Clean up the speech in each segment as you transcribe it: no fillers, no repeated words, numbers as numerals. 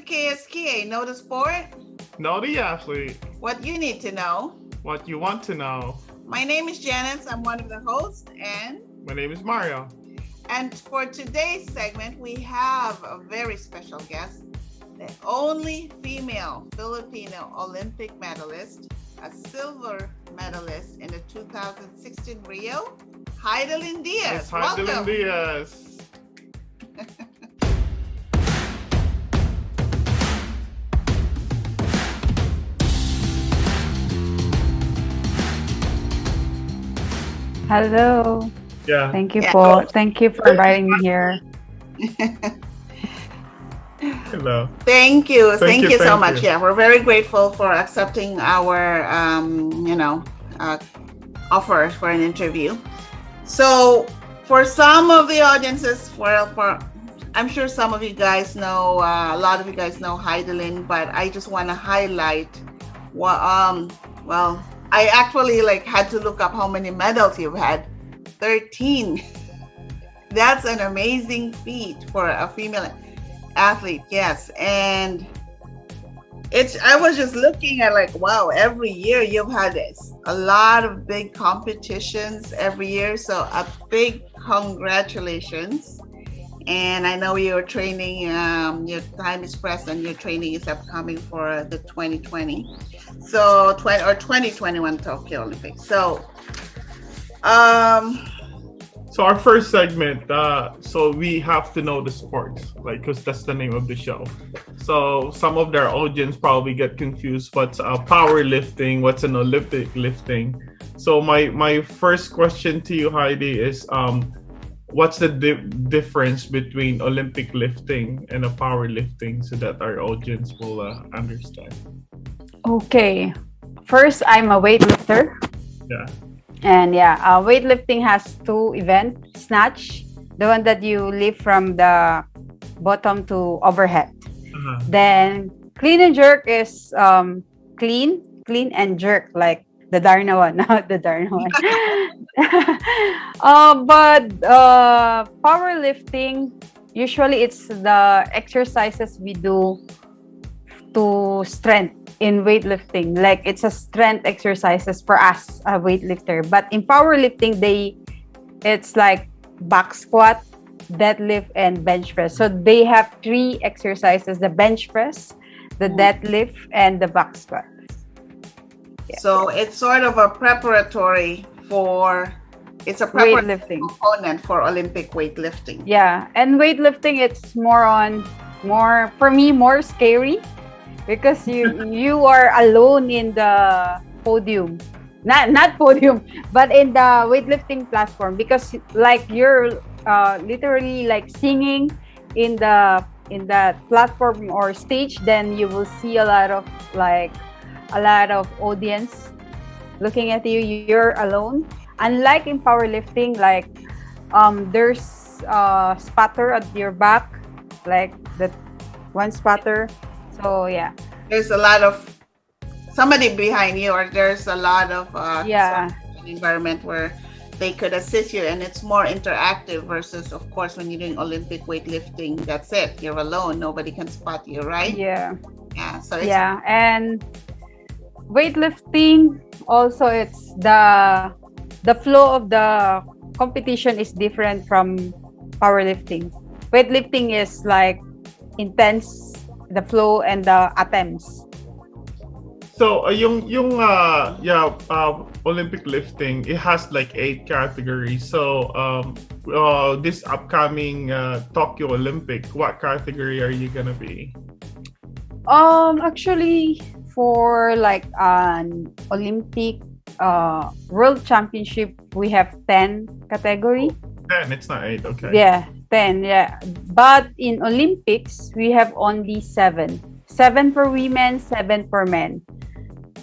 KSKA. Know the sport? Know the athlete. What you need to know. What you want to know. My name is Janice. I'm one of the hosts, and my name is Mario. And for today's segment, we have a very special guest, the only female Filipino Olympic medalist, a silver medalist in the 2016 Rio, Hidilyn Diaz. Hidilyn Diaz. Hello. Yeah. Thank you for inviting me here. Hello. Thank you so much. Yeah, we're very grateful for accepting our offer for an interview. So for some of the audiences, for I'm sure some of you guys know, a lot of you guys know Hidilyn, but I just want to highlight what I actually had to look up how many medals you've had. 13. That's an amazing feat for a female athlete. Yes. And I was just looking at wow, every year you've had a lot of big competitions every year. So a big congratulations. And I know you're training, your time is pressed and your training is upcoming for the 2020. So 2021 Tokyo Olympics. So our first segment, so we have to know the sports, because that's the name of the show. So some of their audience probably get confused. What's powerlifting? What's an Olympic lifting? So my first question to you, Heidi, is what's the difference between Olympic lifting and a powerlifting, so that our audience will understand? Okay. First, I'm a weightlifter. Yeah. And weightlifting has two events. Snatch, the one that you lift from the bottom to overhead. Uh-huh. Then clean and jerk is clean and jerk, like the Darna one, not the Darna one. But powerlifting, usually it's the exercises we do to strength. In weightlifting, it's a strength exercises for us, a weightlifter. But in powerlifting, it's like back squat, deadlift, and bench press. So they have three exercises: the bench press, the deadlift, and the back squat. Yeah. So it's sort of a preparatory weightlifting component for Olympic weightlifting. Yeah, and weightlifting, it's more scary. Because you are alone in the podium, not podium, but in the weightlifting platform. Because you're literally singing in the platform or stage, then you will see a lot of audience looking at you. You're alone. Unlike in powerlifting, there's spatter at your back, that one spatter. So there's a lot of somebody behind you, or there's a lot of environment where they could assist you, and it's more interactive versus, of course, when you're doing Olympic weightlifting, that's it, you're alone, nobody can spot you, right? So and weightlifting also, it's the flow of the competition is different from powerlifting. Weightlifting is intense, the flow and the attempts. So Olympic lifting, it has 8 categories. So this upcoming Tokyo Olympic, what category are you gonna be? Actually, for an Olympic World Championship, we have 10 category. 10, it's not 8, okay. Yeah, 10, But in Olympics, we have only 7. 7 for women, 7 for men.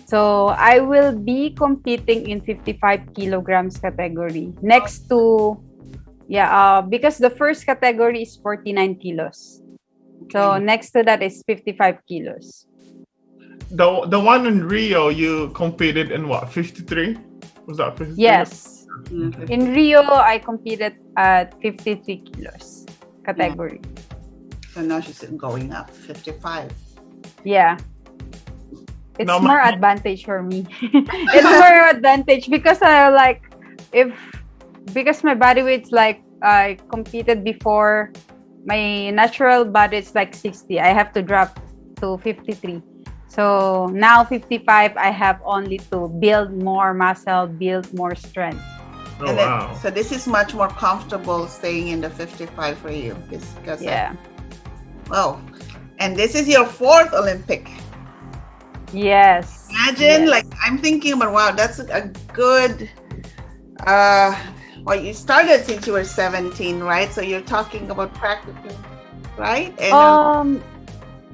So I will be competing in 55 kilograms category. Next to, because the first category is 49 kilos. So next to that is 55 kilos. The one in Rio, you competed in what, 53? Was that 53? Yes. In Rio, I competed at 53 kilos category. So now she's going up 55. Yeah. It's Now, more advantage for me. It's more advantage because I like because my body weight's like I competed before, my natural body is like 60. I have to drop to 53. So now 55, I have only to build more muscle, build more strength. Oh, And then, wow. so this is much more comfortable staying in the 55 for you. Because Yeah. oh, and this is your 4th Olympic. Yes. Imagine, Yes. like I'm thinking about, wow, that's a good. Well, you started since you were 17, right? So you're talking about practicing, right? And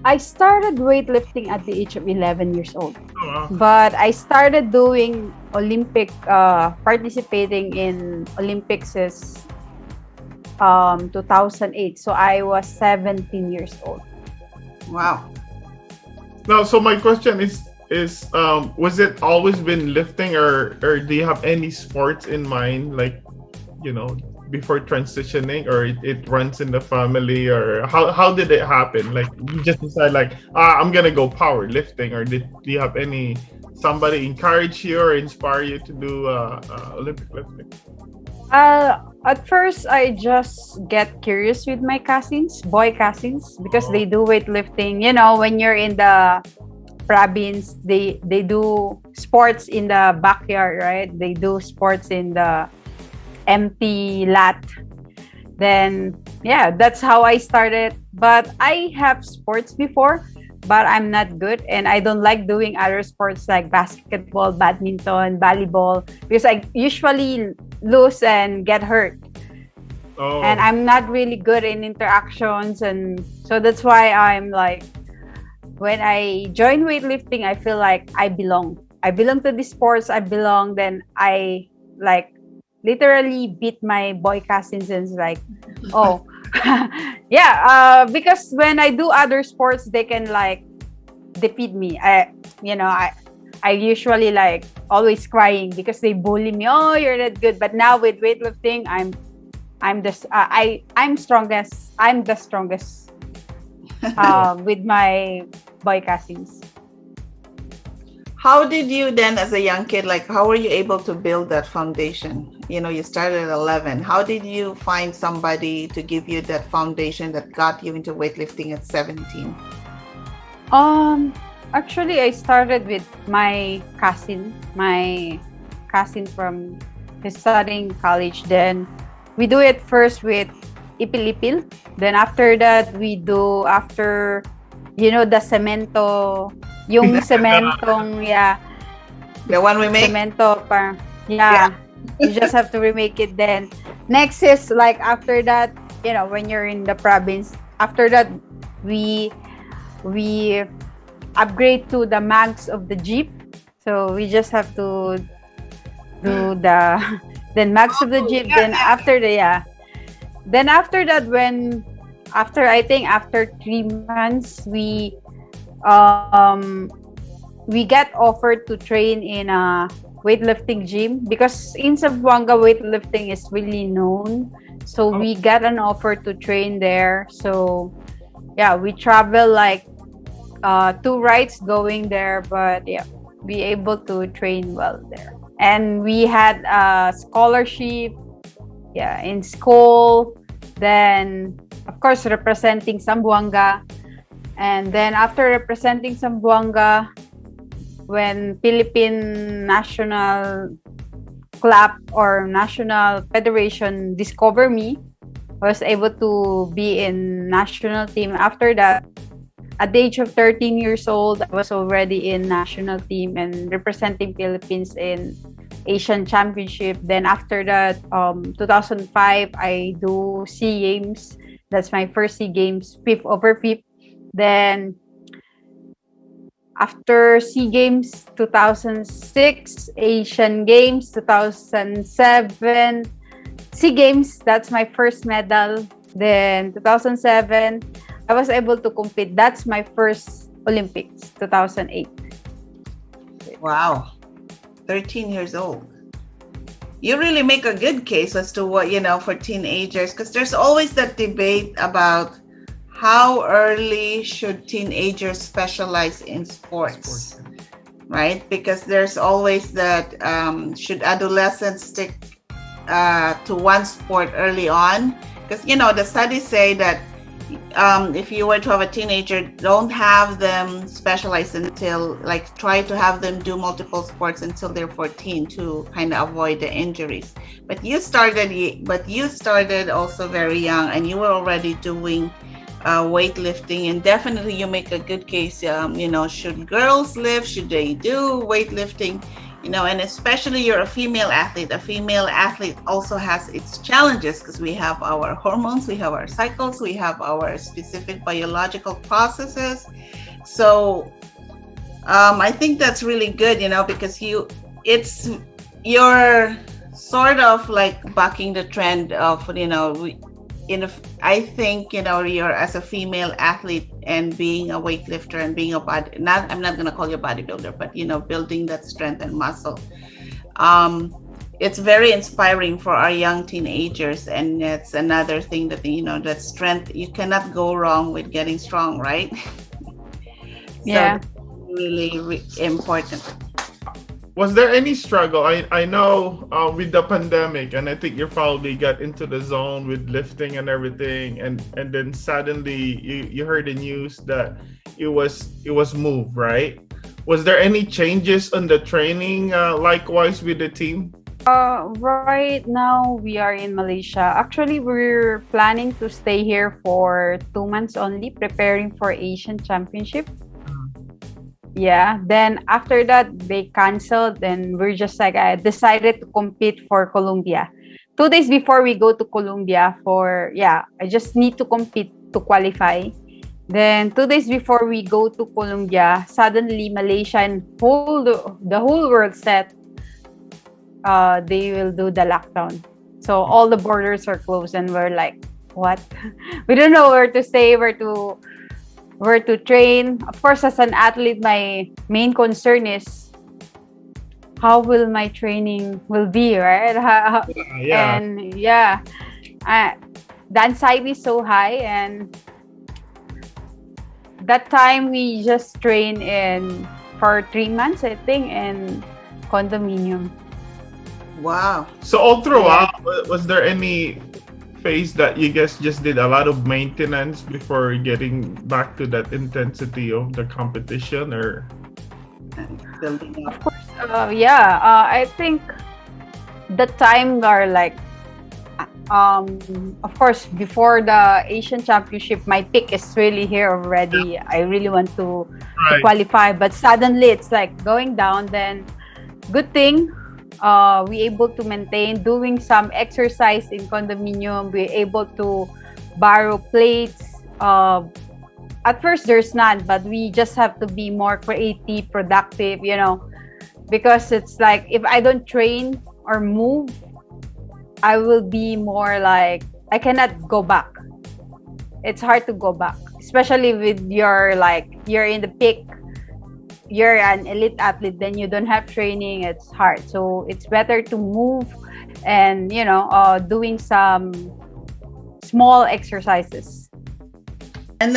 I started weightlifting at the age of 11 years old. Oh, wow. But I started doing Olympic, participating in Olympics is 2008. So I was 17 years old. wow. Now, so my question is was it always been lifting, or do you have any sports in mind, like, you know, before transitioning, or it runs in the family, or how did it happen? Like, you just decide like, I'm gonna go powerlifting, or do you have somebody encourage you or inspire you to do Olympic lifting? At first, I just get curious with my cousins, boy cousins, because they do weightlifting. You know, when you're in the province, they do sports in the backyard, right? They do sports in the empty lot. Then, yeah, that's how I started. But I have sports before, but I'm not good, and I don't like doing other sports like basketball, badminton, volleyball, because I usually lose and get hurt. Oh, And I'm not really good in interactions, and so that's why I'm like, when I join weightlifting, I feel like I belong to the sports. I belong. Then I like literally beat my boy cousins, and it's like, oh, yeah, because when I do other sports, they can like defeat me. I usually like always crying because they bully me. Oh, you're not good. But now with weightlifting, I'm strongest. I'm the strongest with my boy cousins. How did you then, as a young kid, like how were you able to build that foundation? You know, you started at 11. How did you find somebody to give you that foundation that got you into weightlifting at 17? Actually, I started with my cousin from his studying college. Then we do it first with ipil-ipil. Then after that, we do after, you know, the cemento, yung cementong, yeah. The one we make? Cemento, yeah. You just have to remake it. Then next is like after that, you know, when you're in the province, after that, we upgrade to the mags of the jeep. So we just have to do the then mags of the jeep. Then after that, I think after 3 months, we get offered to train in a weightlifting gym, because in Zamboanga weightlifting is really known. So we got an offer to train there. So yeah, we travel like 2 rides going there, but yeah, be able to train well there. And we had a scholarship, yeah, in school. Then of course representing Zamboanga, and then after representing Zamboanga, when Philippine National Club or National Federation discovered me, I was able to be in national team. After that, at the age of 13 years old, I was already in national team and representing Philippines in Asian Championship. Then after that, 2005, I do SEA Games. That's my first SEA Games, 5th over 5th. Then after SEA Games, 2006, Asian Games, 2007, SEA Games, that's my first medal. Then 2007, I was able to compete. That's my first Olympics, 2008. Wow. 13 years old. You really make a good case as to what, you know, for teenagers, because there's always that debate about how early should teenagers specialize in sports? Right? Because there's always that should adolescents stick to one sport early on? Because, you know, the studies say that if you were to have a teenager, don't have them specialize until, like, try to have them do multiple sports until they're 14 to kind of avoid the injuries. But you started also very young, and you were already doing weightlifting, and definitely you make a good case. You know, should girls lift? Should they do weightlifting? You know, and especially you're a female athlete. A female athlete also has its challenges because we have our hormones, we have our cycles, we have our specific biological processes. So I think that's really good, you know, because you're sort of like bucking the trend of, you know, I think, you know, you're as a female athlete and being a weightlifter and being I'm not going to call you a bodybuilder, but, you know, building that strength and muscle. It's very inspiring for our young teenagers. And it's another thing that, you know, that strength, you cannot go wrong with getting strong, right? Yeah. So really important. Was there any struggle? I know with the pandemic, and I think you probably got into the zone with lifting and everything, and then suddenly you heard the news that it was moved, right? Was there any changes on the training likewise with the team? Right now we are in Malaysia. Actually, we're planning to stay here for 2 months only, preparing for Asian Championship. Yeah, then after that they canceled, and we're just like, I decided to compete for Colombia. 2 days before we go to Colombia I just need to compete to qualify. Then 2 days before we go to Colombia, suddenly Malaysia and the whole world said they will do the lockdown. So all the borders are closed, and we're like, what? We don't know where to stay, where to train. Of course, as an athlete, my main concern is how will my training will be, right? Yeah. And the anxiety is so high, and that time we just trained for 3 months, I think, in condominium. Wow. So all throughout, was there any phase that you guys just did a lot of maintenance before getting back to that intensity of the competition, or? Building up. Of course, I think the time are like, of course, before the Asian Championship, my peak is really here already. I really want to qualify, but suddenly it's like going down. Then, good thing, we able to maintain doing some exercise in condominium. We're able to borrow plates. At first there's none, but we just have to be more creative, productive, you know, because it's like if I don't train or move, I will be more like I cannot go back. It's hard to go back, especially with you're in the peak, you're an elite athlete, then you don't have training. It's hard. So it's better to move and, you know, doing some small exercises. And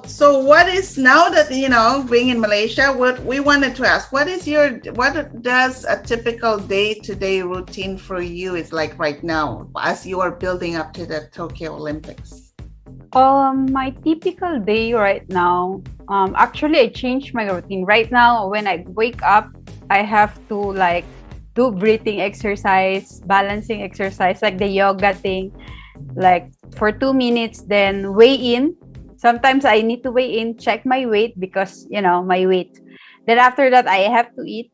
so what is, now that, you know, being in Malaysia, what we wanted to ask, what does a typical day-to-day routine for you is like right now as you are building up to the Tokyo Olympics? My typical day right now, actually I changed my routine. Right now, when I wake up, I have to like do breathing exercise, balancing exercise, like the yoga thing, like for 2 minutes, then weigh in. Sometimes I need to weigh in, check my weight because, you know, my weight. Then after that, I have to eat,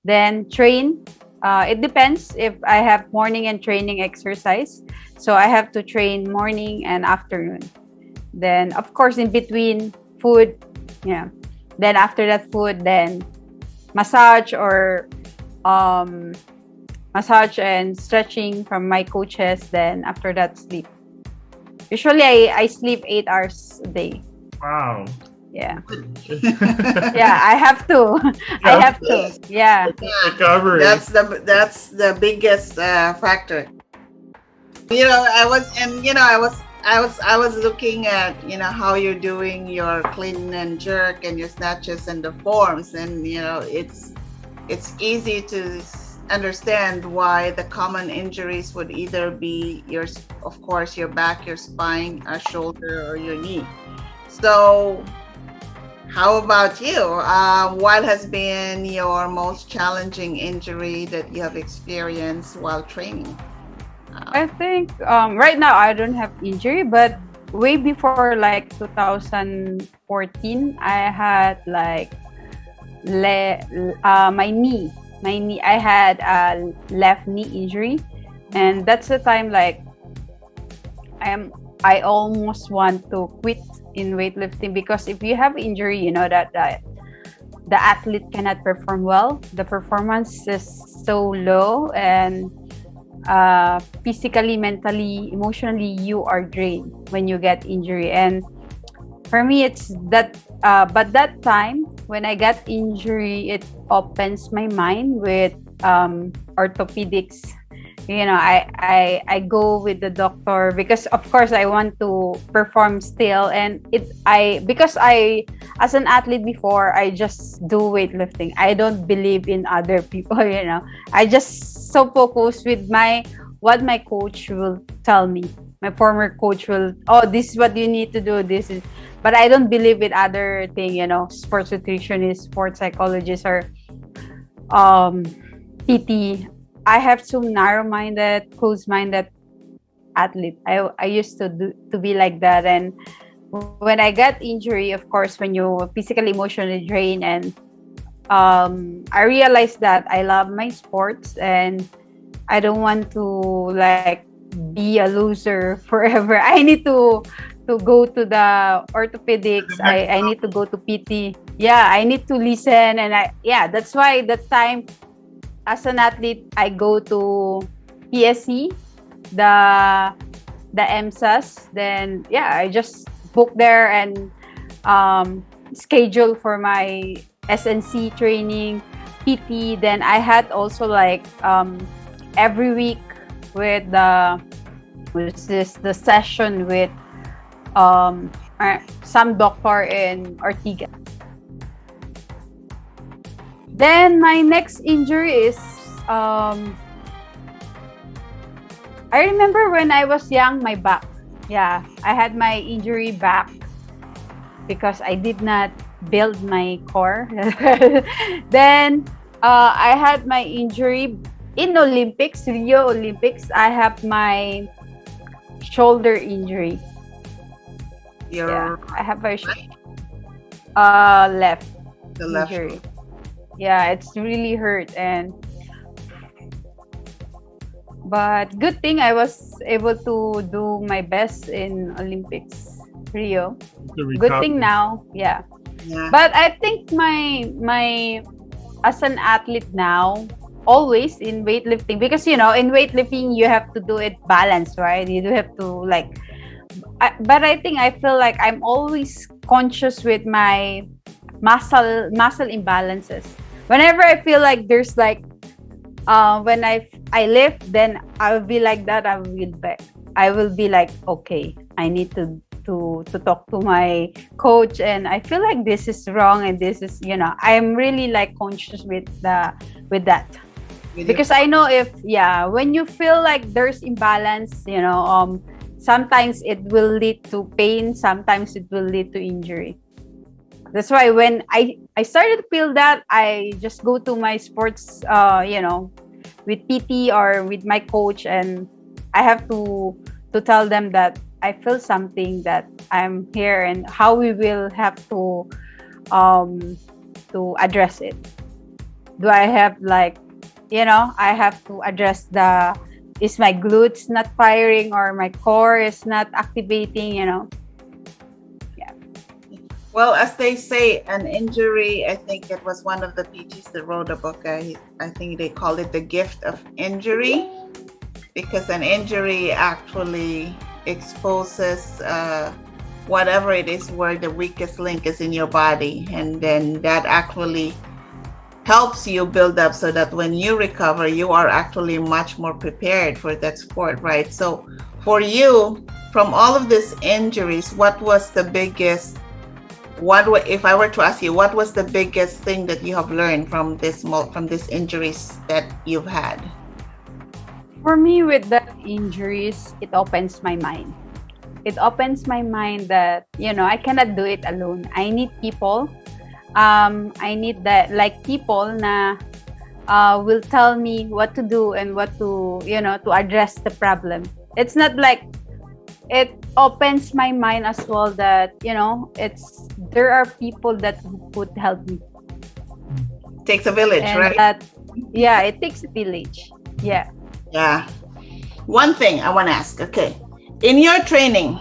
then train. It depends if I have morning and training exercise. So I have to train morning and afternoon. Then, of course, in between food, yeah. Then after that food, then massage massage and stretching from my coaches. Then after that, sleep. Usually, I sleep 8 hours a day. Wow. Yeah. Yeah, I have to. I have to. Yeah. Recovery. That's the biggest factor. You know, I I was looking at, how you're doing your clean and jerk and your snatches and the forms, and it's easy to understand why the common injuries would either be of course, your back, your spine, a shoulder, or your knee. So, how about you? What has been your most challenging injury that you have experienced while training? I think right now I don't have injury, but way before like 2014, I had like my knee. I had a left knee injury, and that's the time like I almost want to quit in weightlifting, because if you have injury, you know that the athlete cannot perform well. The performance is so low, and physically, mentally, emotionally, you are drained when you get injury. And for me, it's that. But that time when I got injury, it opens my mind with orthopedics. I go with the doctor because of course I want to perform still, and because I as an athlete before, I just do weightlifting. I don't believe in other people. I just so focused with what my coach will tell me. My former coach will, this is what you need to do. But I don't believe with other thing. Sports nutritionist, sports psychologist, or PT. I have to narrow-minded, close-minded athlete. I used to be like that, and when I got injury, of course, when you physically, emotionally drained, and I realized that I love my sports, and I don't want to like be a loser forever. I need to go to the orthopedics. I need to go to PT. Yeah, I need to listen, and that's why that time, as an athlete, I go to PSC, the MSAS. Then I just book there and schedule for my SNC training, PT. Then I had also like every week with the session with some doctor in Ortigas. Then my next injury is I remember when I was young, my back. Yeah, I had my injury back because I did not build my core. Then I had my injury in Olympics, Rio Olympics. I have my shoulder injury. I have a left the left injury. Yeah, it's really hurt, but good thing I was able to do my best in Olympics Rio. Good thing now, yeah. But I think my as an athlete now, always in weightlifting, because in weightlifting you have to do it balanced, right? You do have to like, but I think I feel like I'm always conscious with my muscle imbalances. Whenever I feel like there's like when I lift, then I will be like that. I will be like, okay, I need to talk to my coach, and I feel like this is wrong, and this is I'm really like conscious with that, because I know when you feel like there's imbalance, sometimes it will lead to pain, sometimes it will lead to injury. That's why when I started to feel that, I just go to my sports, with PT or with my coach, and I have to tell them that I feel something, that I'm here, and how we will have to address it. Do I have like, I have to address is my glutes not firing, or my core is not activating, Well, as they say, an injury, I think it was one of the PTs that wrote a book. I think they called it The Gift of Injury, because an injury actually exposes whatever it is where the weakest link is in your body. And then that actually helps you build up so that when you recover, you are actually much more prepared for that sport, right? So for you, from all of these injuries, what was the biggest? If I were to ask you, what was the biggest thing that you have learned from these injuries that you've had? For me, with the injuries, it opens my mind. It opens my mind that, I cannot do it alone. I need people. I need that, like, people na will tell me what to do and what to, to address the problem. It's not like, it opens my mind as well that, there are people that would help me. Takes a village, And right? it takes a village. Yeah. Yeah. One thing I want to ask, okay. In your training,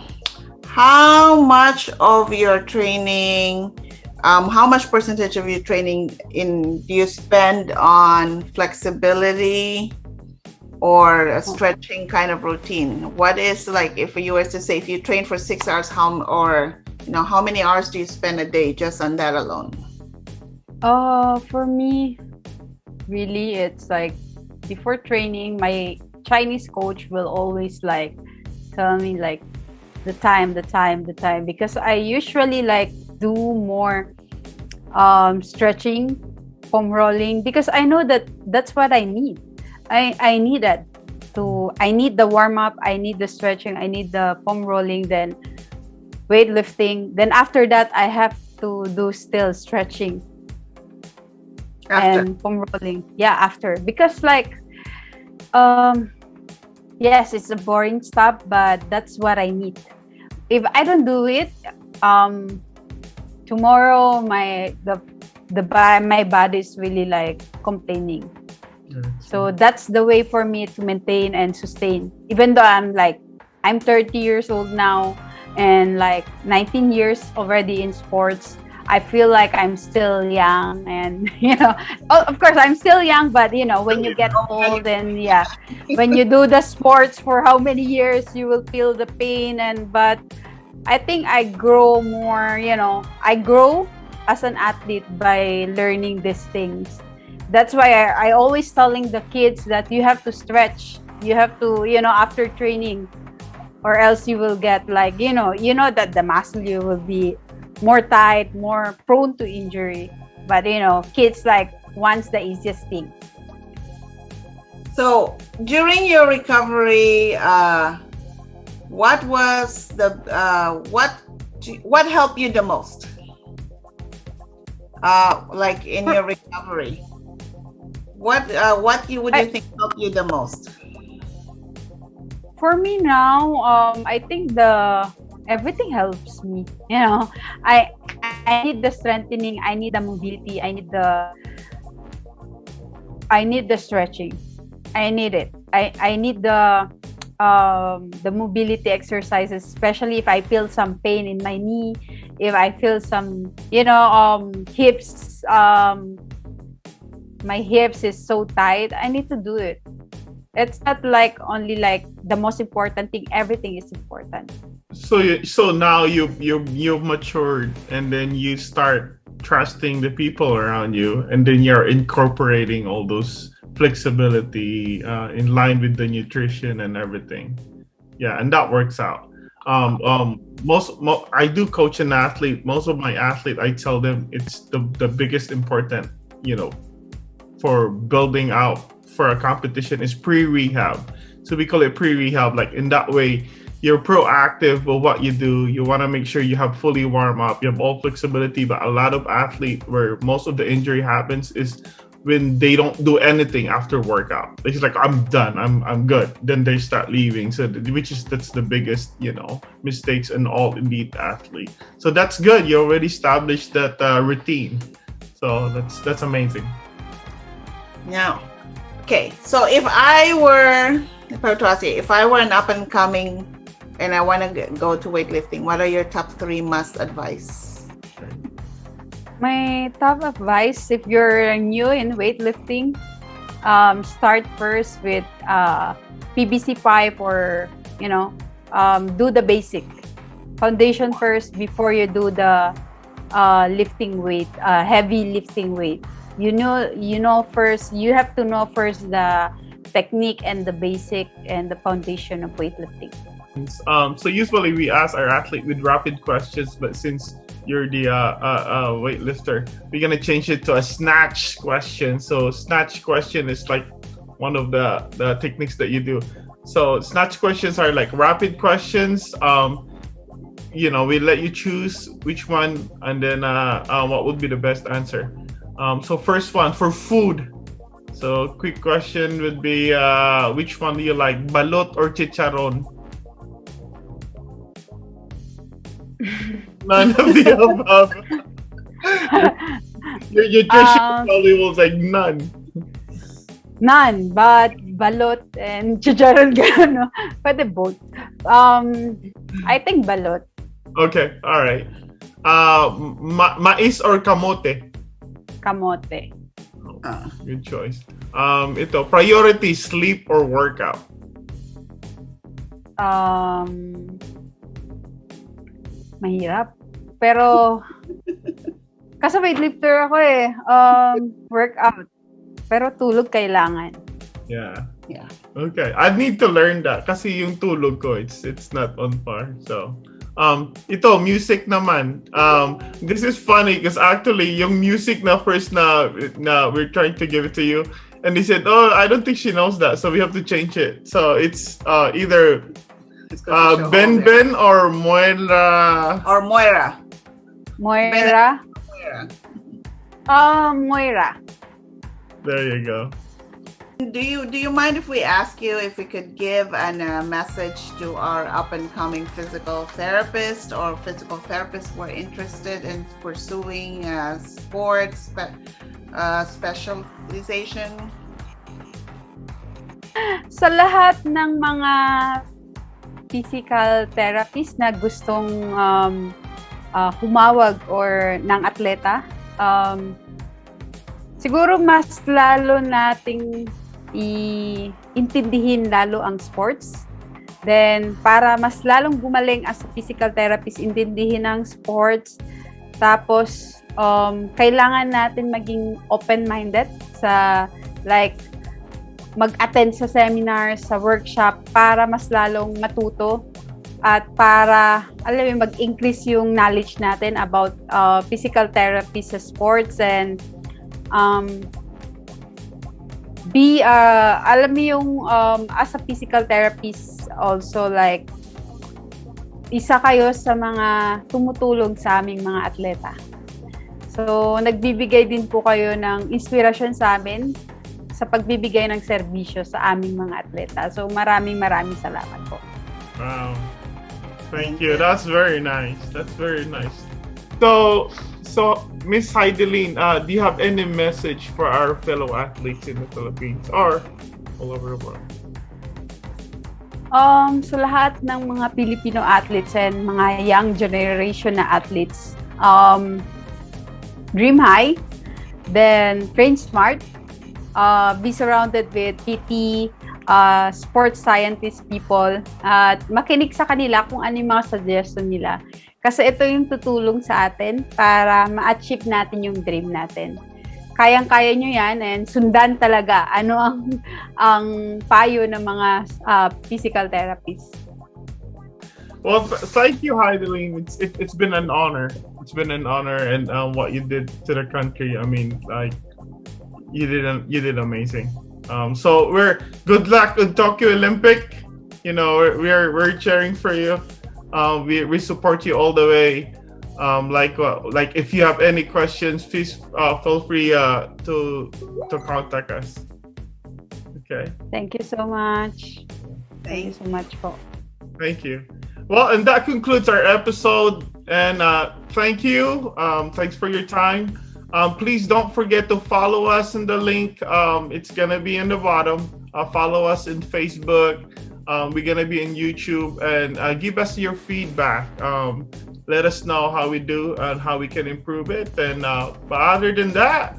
how much of your training, how much percentage of your training do you spend on flexibility or a stretching kind of routine? What is, like, if you were to say, if you train for 6 hours, how many hours do you spend a day just on that alone? For me, really, it's like, before training, my Chinese coach will always like tell me like the time, because I usually like do more stretching, foam rolling, because I know that that's what I need. I need that I need the warm up, I need the stretching, I need the foam rolling, then weightlifting. Then after that, I have to do still stretching and foam rolling. Yeah, after, because like, yes, it's a boring stuff, but that's what I need. If I don't do it, tomorrow my body is really like complaining. So that's the way for me to maintain and sustain. Even though I'm 30 years old now and like 19 years already in sports, I feel like I'm still young, and of course I'm still young, but when you get old and when you do the sports for how many years, you will feel the pain. But I think I grow more, I grow as an athlete by learning these things. That's why I always telling the kids that you have to stretch, you have to, after training, or else you will get like, that the muscle you will be more tight, more prone to injury. But kids like wants the easiest thing. So during your recovery, what was the what helped you the most? Like in your recovery, what would you think helped you the most? For me now, I think everything helps me. I need the strengthening, I need the mobility, I need the stretching. I need it. I need the mobility exercises, especially if I feel some pain in my knee, if I feel some, hips, my hips is so tight, I need to do it. It's not like only like the most important thing. Everything is important. So now you've matured, and then you start trusting the people around you, and then you're incorporating all those flexibility in line with the nutrition and everything. Yeah, and that works out. I do coach an athlete. Most of my athletes, I tell them it's the biggest important, for building out for a competition is pre-rehab. So we call it pre-rehab. Like in that way, you're proactive with what you do. You want to make sure you have fully warm up. You have all flexibility. But a lot of athletes, where most of the injury happens, is when they don't do anything after workout. It's like, I'm done. I'm good. Then they start leaving. So that's the biggest, mistakes in all elite athlete. So that's good. You already established that routine. So that's amazing. Now, okay. So if I were an up and coming and I want to go to weightlifting, what are your top 3 must advice? My top advice, if you're new in weightlifting, start first with PVC pipe, or do the basic foundation first before you do the lifting weight, heavy lifting weight. First, you have to know first the technique and the basic and the foundation of weightlifting. So usually we ask our athlete with rapid questions, but since you're the weightlifter, we're gonna change it to a snatch question. So snatch question is like one of the techniques that you do. So snatch questions are like rapid questions. We let you choose which one, and then what would be the best answer. So first one for food. So quick question would be, which one do you like, balot or chicharon? None of the above. Your nutrition probably was like none. None, but balot and chicharon gano. Pwede both. I think balot. Okay, all right. Mais or kamote? Kamote. Good choice. Ito, priority, sleep or workout? Mahirap. Pero, kasi weightlifter ako eh. Workout. Pero tulog kailangan. Yeah. Yeah. Okay. I need to learn that kasi yung tulog ko, it's not on par. So, ito, music naman. This is funny because actually yung music na first na we're trying to give it to you, and they said, "Oh, I don't think she knows that, so we have to change it." So it's either Ben Ben or Moira. Or Moira. Moira? Moira. Moira. There you go. Do you mind if we ask you if we could give a message to our up-and-coming physical therapist or physical therapists who are interested in pursuing sports specialization? Sa lahat ng mga physical therapists na gustong humawag or ng atleta, siguro mas lalo nating iintindihin lalo ang sports. Then, para mas lalong gumaling as a physical therapist, intindihin ang sports. Tapos, kailangan natin maging open-minded sa, like, mag-attend sa seminars, sa workshop, para mas lalong matuto at para, alam mo, mag-increase yung knowledge natin about physical therapy sa sports and alam mo yung as a physical therapist also, like, isa kayo sa mga tumutulong sa aming mga atleta. So, nagbibigay din po kayo ng inspirasyon sa amin sa pagbibigay ng serbisyo sa aming mga atleta. So, maraming salamat po. Wow. Thank you. That's very nice. That's very nice. So Miss Hidilyn, do you have any message for our fellow athletes in the Philippines or all over the world? Sa lahat ng mga Filipino athletes and mga young generation na athletes, dream high, then train smart, be surrounded with PT, sports scientist people, at makinig sa kanila kung ano yung mga suggestion nila. Kasi ito yung tutulong sa atin para ma-achieve natin yung dream natin. Kayang-kaya nyo yan and sundan talaga ano ang payo ng mga physical therapists. Well, thank you, Hidilyn. It's been an honor. It's been an honor, and what you did to the country. I mean, like, you did amazing. So we're good luck in Tokyo Olympic. You know, we're cheering for you. We support you all the way. Like if you have any questions, please feel free to contact us. Okay. Thank you so much. Thank you so much po. Thank you. Well, and that concludes our episode. And thank you. Thanks for your time. Please don't forget to follow us in the link. It's gonna be in the bottom. Follow us in Facebook. We're gonna be in YouTube, and give us your feedback. Let us know how we do and how we can improve it. And but other than that,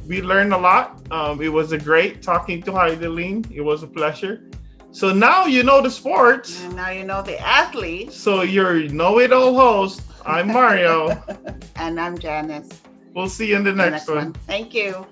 we learned a lot. It was a great talking to Hidilyn. It was a pleasure. So now you know the sports. And now you know the athlete. So you're know-it-all host. I'm Mario. And I'm Janice. We'll see you in the next one. Thank you.